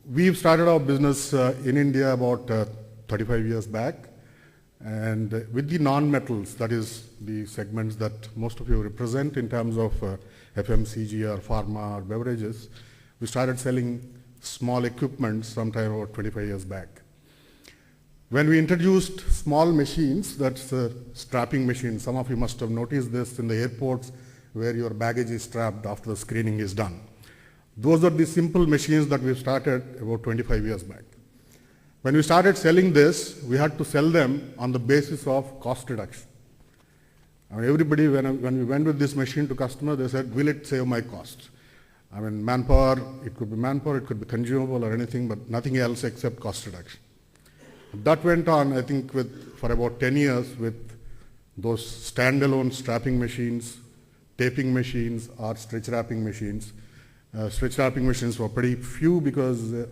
We've started our business in India about 35 years back, and with the non-metals, that is the segments that most of you represent in terms of FMCG or pharma or beverages, we started selling small equipment sometime about 25 years back. When we introduced small machines, that's strapping machines, some of you must have noticed this in the airports where your baggage is strapped after the screening is done. Those are the simple machines that we started about 25 years back. When we started selling this, we had to sell them on the basis of cost reduction. I mean, everybody, when we went with this machine to customer, they said, will it save my cost? I mean, manpower, it could be consumable or anything, but nothing else except cost reduction. That went on, I think, for about 10 years with those standalone strapping machines, taping machines, or stretch wrapping machines. Stretch wrapping machines were pretty few because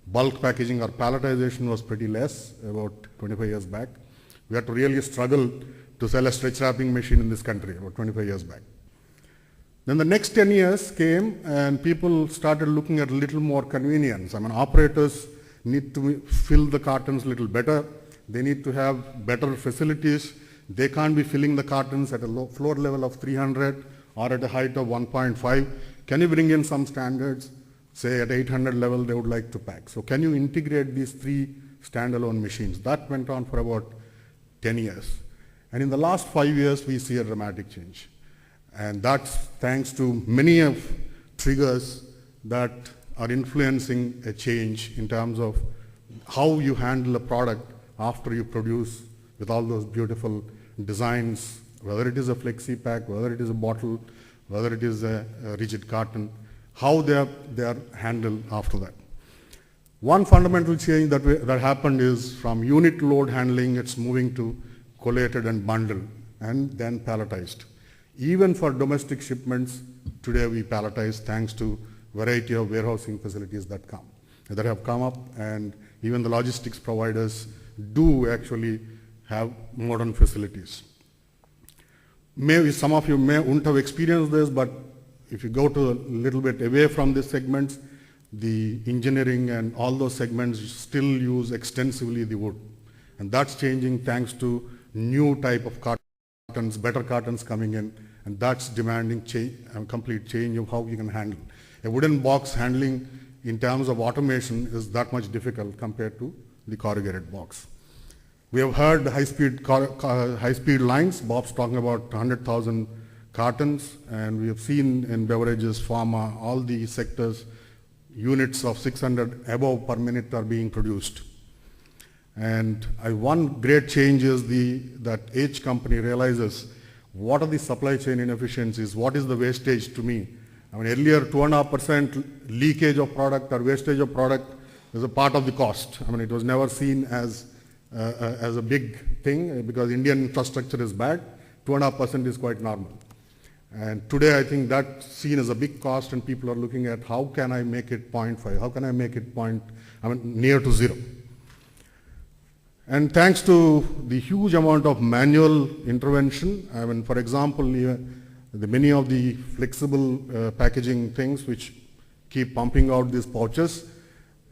bulk packaging or palletization was pretty less about 25 years back. We had to really struggle to sell a stretch wrapping machine in this country about 25 years back. Then the next 10 years came and people started looking at a little more convenience. I mean, operators need to fill the cartons a little better. They need to have better facilities. They can't be filling the cartons at a low floor level of 300 or at a height of 1.5. Can you bring in some standards? Say at 800 level they would like to pack. So can you integrate these three standalone machines? That went on for about 10 years. And in the last 5 years we see a dramatic change. And that's thanks to many of triggers that are influencing a change in terms of how you handle a product after you produce with all those beautiful designs, whether it is a flexi pack, whether it is a bottle, whether it is a rigid carton, how they are handled after that. One fundamental change that happened is from unit load handling, it's moving to collated and bundled and then palletized. Even for domestic shipments, today we palletize thanks to variety of warehousing facilities that have come up, and even the logistics providers do actually have modern facilities. Maybe some of you wouldn't have experienced this, but if you go to a little bit away from these segments, the engineering and all those segments still use extensively the wood. And that's changing thanks to new type of cartons, better cartons coming in, and that's demanding complete change of how you can handle. A wooden box handling in terms of automation is that much difficult compared to the corrugated box. We have heard high-speed lines. Bob's talking about 100,000 cartons, and we have seen in beverages, pharma, all the sectors, units of 600 above per minute are being produced. And one great change is that each company realizes what are the supply chain inefficiencies, what is the wastage to me. I mean, earlier 2.5% leakage of product or wastage of product is a part of the cost. I mean, it was never seen as a big thing because Indian infrastructure is bad. 2.5% is quite normal. And today I think that's seen as a big cost, and people are looking at how can I make it 0.5, how can I make it near to zero. And thanks to the huge amount of manual intervention, I mean, for example, many of the flexible packaging things which keep pumping out these pouches,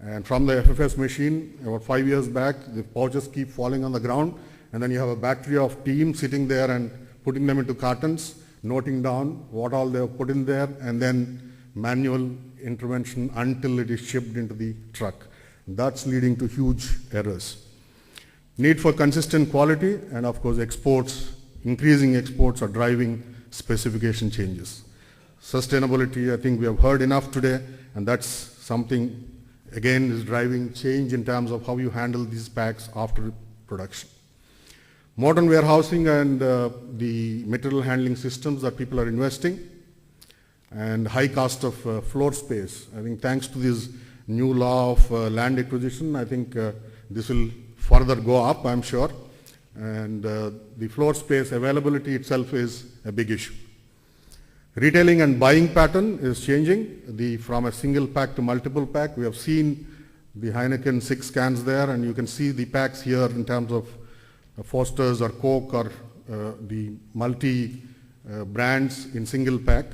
and from the FFS machine, about 5 years back, the pouches keep falling on the ground, and then you have a battery of teams sitting there and putting them into cartons, noting down what all they have put in there, and then manual intervention until it is shipped into the truck. That's leading to huge errors. Need for consistent quality, and of course exports, increasing exports are driving specification changes. Sustainability, I think we have heard enough today, and that's something again is driving change in terms of how you handle these packs after production. Modern warehousing and the material handling systems that people are investing, and high cost of floor space. I think thanks to this new law of land acquisition, I think this will further go up, I'm sure. And the floor space availability itself is a big issue. Retailing and buying pattern is changing from a single pack to multiple pack. We have seen the Heineken 6 cans there, and you can see the packs here in terms of Foster's or Coke or the multi brands in single pack.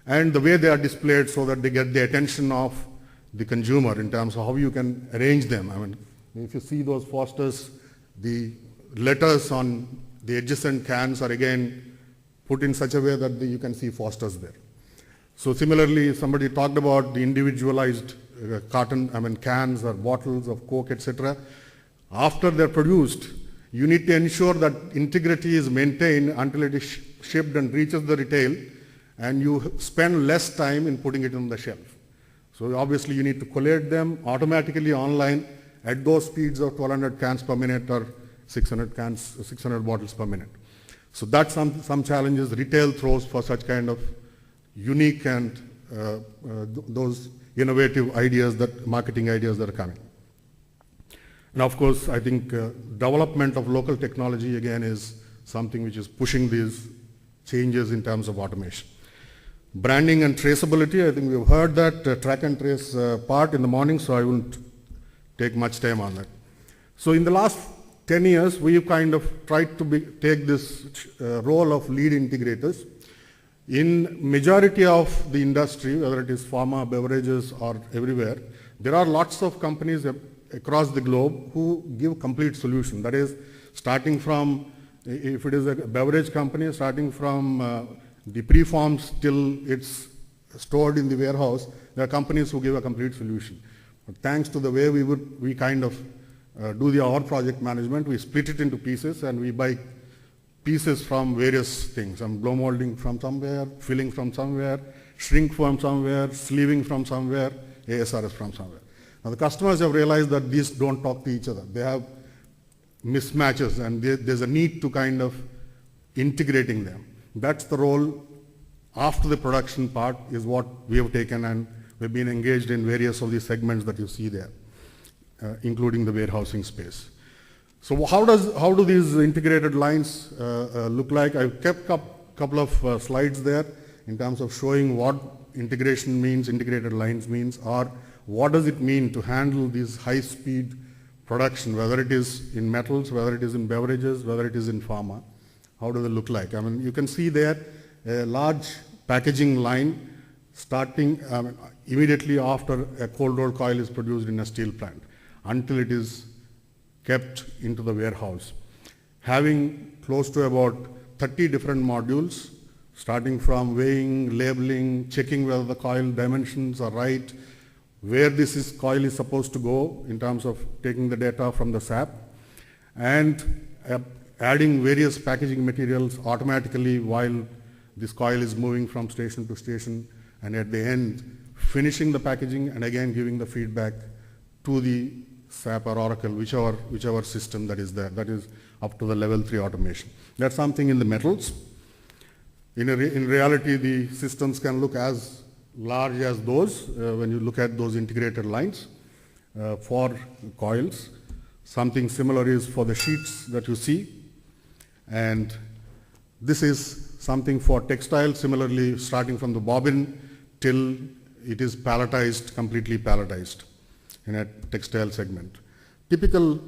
And the way they are displayed so that they get the attention of the consumer in terms of how you can arrange them. I mean, if you see those Fosters, the letters on the adjacent cans are again put in such a way that you can see Fosters there. So similarly, somebody talked about the individualized cans or bottles of Coke, etc. After they're produced, you need to ensure that integrity is maintained until it is shipped and reaches the retail, and you spend less time in putting it on the shelf. So obviously you need to collate them automatically online at those speeds of 1200 cans per minute or 600 bottles per minute. So that's some challenges retail throws for such kind of unique and those innovative ideas, marketing ideas that are coming. And of course, I think development of local technology again is something which is pushing these changes in terms of automation. Branding and traceability, I think we've heard that track and trace part in the morning, so I won't take much time on that. So in the last 10 years, we've kind of tried to take this role of lead integrators. In majority of the industry, whether it is pharma, beverages, or everywhere, there are lots of companies across the globe who give complete solution. That is, starting from, if it is a beverage company, starting from the preforms till it's stored in the warehouse, there are companies who give a complete solution. But thanks to the way we kind of do our project management, we split it into pieces and we buy pieces from various things. Blow molding from somewhere, filling from somewhere, shrink from somewhere, sleeving from somewhere, ASRS from somewhere. Now the customers have realized that these don't talk to each other. They have mismatches and there's a need to kind of integrating them. That's the role after the production part is what we have taken, and we've been engaged in various of these segments that you see there, including the warehousing space. So how do these integrated lines look like? I've kept a couple of slides there in terms of showing what integration means, integrated lines means, or what does it mean to handle these high-speed production, whether it is in metals, whether it is in beverages, whether it is in pharma. How does it look like? I mean, you can see there a large packaging line starting immediately after a cold rolled coil is produced in a steel plant until it is kept into the warehouse. Having close to about 30 different modules, starting from weighing, labeling, checking whether the coil dimensions are right, where this coil is supposed to go in terms of taking the data from the SAP, and adding various packaging materials automatically while this coil is moving from station to station, and at the end finishing the packaging and again giving the feedback to the SAP or Oracle, whichever system that is there. That is up to the level 3 automation. That's something in the metals. In reality, the systems can look as large as those when you look at those integrated lines for coils. Something similar is for the sheets that you see. And this is something for textile, similarly starting from the bobbin till it is palletized, completely palletized in a textile segment. Typical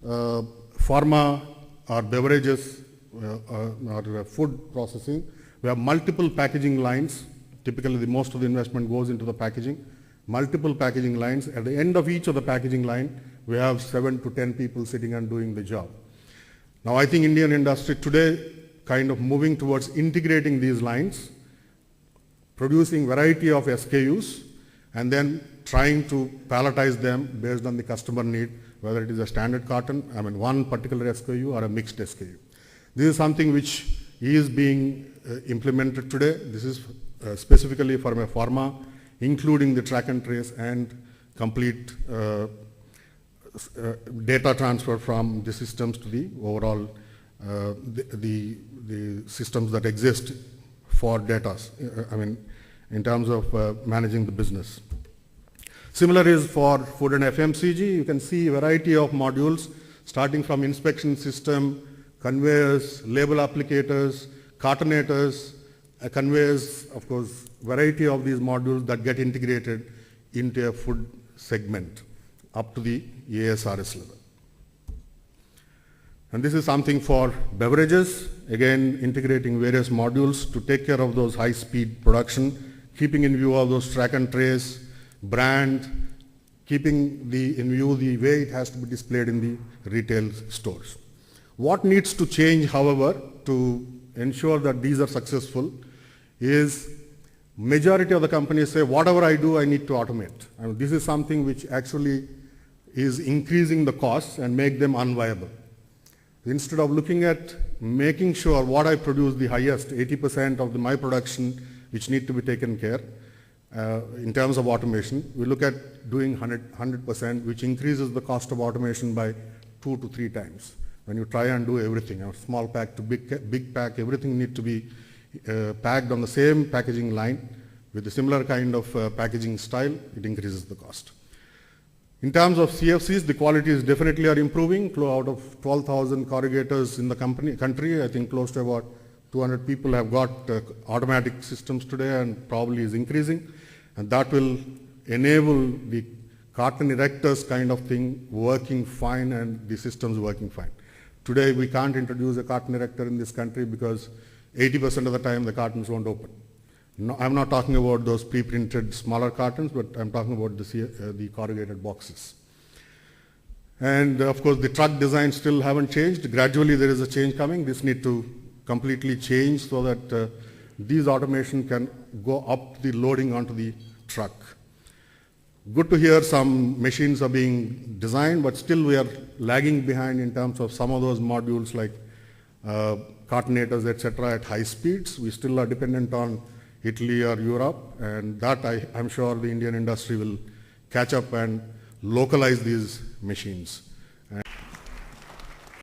pharma or beverages or food processing, we have multiple packaging lines. Typically, most of the investment goes into the packaging. Multiple packaging lines. At the end of each of the packaging line, we have 7 to 10 people sitting and doing the job. Now, I think Indian industry today kind of moving towards integrating these lines, producing variety of SKUs, and then trying to palletize them based on the customer need, whether it is a standard carton, one particular SKU or a mixed SKU. This is something which is being implemented today. This is specifically for a pharma, including the track and trace and complete data transfer from the systems to the overall the systems that exist for data. In terms of managing the business. Similar is for food and FMCG. You can see a variety of modules starting from inspection system, conveyors, label applicators, cartonators, conveyors, of course, variety of these modules that get integrated into a food segment up to the ASRS level. And this is something for beverages, again integrating various modules to take care of those high-speed production, keeping in view of those track and trace, brand, keeping in view the way it has to be displayed in the retail stores. What needs to change, however, to ensure that these are successful is majority of the companies say, whatever I do, I need to automate. And this is something which actually is increasing the costs and make them unviable. Instead of looking at making sure what I produce the highest, 80% of my production which need to be taken care in terms of automation, we look at doing 100%, which increases the cost of automation by 2 to 3 times. When you try and do everything, small pack to big pack, everything need to be packed on the same packaging line with a similar kind of packaging style, it increases the cost. In terms of CFCs, the qualities definitely are improving. Out of 12,000 corrugators in the country, I think close to about 200 people have got automatic systems today and probably is increasing. And that will enable the carton erectors kind of thing working fine and the systems working fine. Today we can't introduce a carton erector in this country because 80% of the time the cartons won't open. No, I'm not talking about those pre-printed smaller cartons, but I'm talking about the corrugated boxes. And of course the truck designs still haven't changed. Gradually there is a change coming. This need to completely change so that these automation can go up the loading onto the truck. Good to hear some machines are being designed, but still we are lagging behind in terms of some of those modules like cartonators, etc. at high speeds. We still are dependent on Italy or Europe, and that I'm sure the Indian industry will catch up and localize these machines.